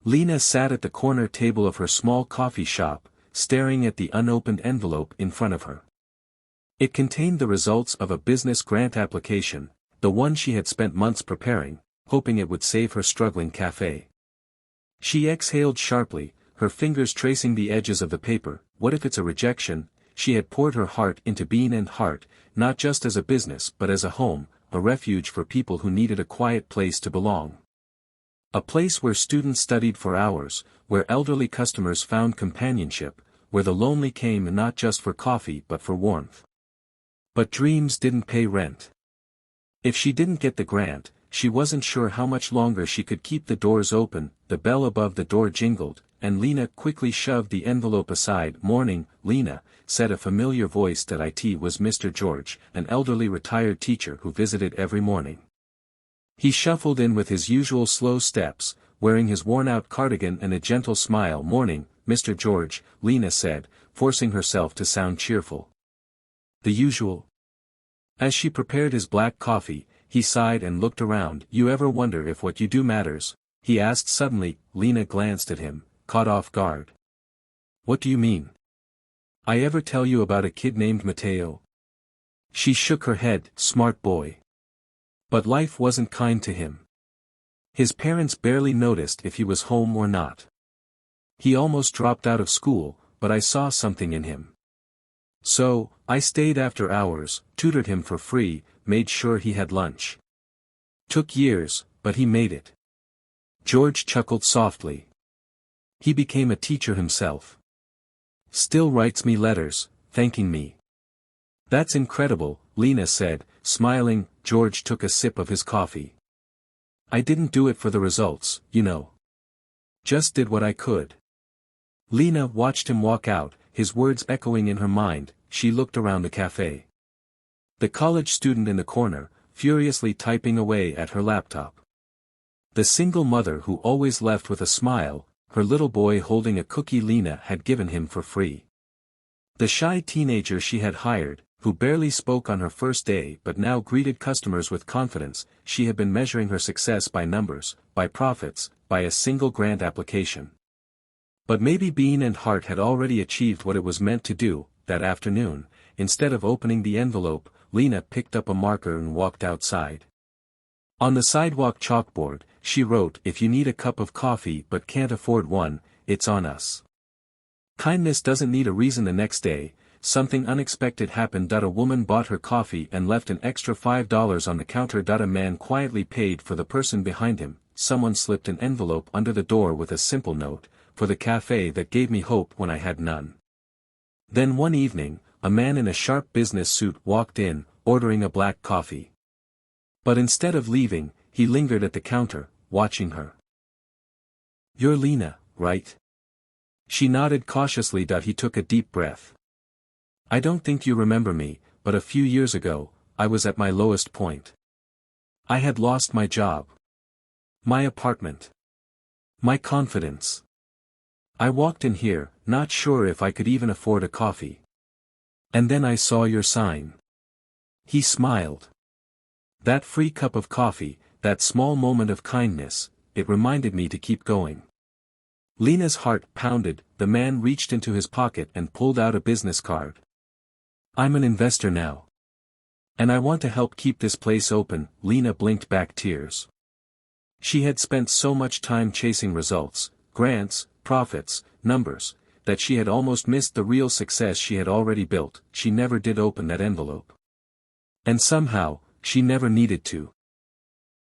Lena sat at the corner table of her small coffee shop, staring at the unopened envelope in front of her. It contained the results of a business grant application, the one she had spent months preparing, hoping it would save her struggling cafe. She exhaled sharply, her fingers tracing the edges of the paper. What if it's a rejection? She had poured her heart into Bean and Heart, not just as a business but as a home, a refuge for people who needed a quiet place to belong. A place where students studied for hours, where elderly customers found companionship, where the lonely came not just for coffee but for warmth. But dreams didn't pay rent. If she didn't get the grant, she wasn't sure how much longer she could keep the doors open. The bell above the door jingled, and Lena quickly shoved the envelope aside. "Morning, Lena," said a familiar voice. That it was Mr. George, an elderly retired teacher who visited every morning. He shuffled in with his usual slow steps, wearing his worn-out cardigan and a gentle smile. "Morning, Mr. George," Lena said, forcing herself to sound cheerful. "The usual?" As she prepared his black coffee, he sighed and looked around. "You ever wonder if what you do matters?" he asked suddenly. Lena glanced at him, caught off guard. "What do you mean? I ever tell you about a kid named Mateo?" She shook her head. "Smart boy. But life wasn't kind to him. His parents barely noticed if he was home or not. He almost dropped out of school, but I saw something in him. So, I stayed after hours, tutored him for free, made sure he had lunch. Took years, but he made it." George chuckled softly. "He became a teacher himself. Still writes me letters, thanking me." "That's incredible," Lena said, smiling. George took a sip of his coffee. "I didn't do it for the results, you know. Just did what I could." Lena watched him walk out, his words echoing in her mind. She looked around the cafe. The college student in the corner, furiously typing away at her laptop. The single mother who always left with a smile, her little boy holding a cookie Lena had given him for free. The shy teenager she had hired, who barely spoke on her first day but now greeted customers with confidence. She had been measuring her success by numbers, by profits, by a single grant application. But maybe Bean and Heart had already achieved what it was meant to do. That afternoon, instead of opening the envelope, Lena picked up a marker and walked outside. On the sidewalk chalkboard, she wrote, "If you need a cup of coffee but can't afford one, it's on us." Kindness doesn't need a reason. The next day, something unexpected happened. A woman bought her coffee and left an extra $5 on the counter. A man quietly paid for the person behind him. Someone slipped an envelope under the door with a simple note, "For the cafe that gave me hope when I had none." Then one evening, a man in a sharp business suit walked in, ordering a black coffee. But instead of leaving, he lingered at the counter, watching her. "You're Lena, right?" She nodded cautiously. He took a deep breath. "I don't think you remember me, but a few years ago, I was at my lowest point. I had lost my job. My apartment. My confidence. I walked in here, not sure if I could even afford a coffee. And then I saw your sign." He smiled. "That free cup of coffee, that small moment of kindness, it reminded me to keep going." Lena's heart pounded. The man reached into his pocket and pulled out a business card. "I'm an investor now. And I want to help keep this place open." Lena blinked back tears. She had spent so much time chasing results, grants, profits, numbers, that she had almost missed the real success she had already built. She never did open that envelope. And somehow, she never needed to.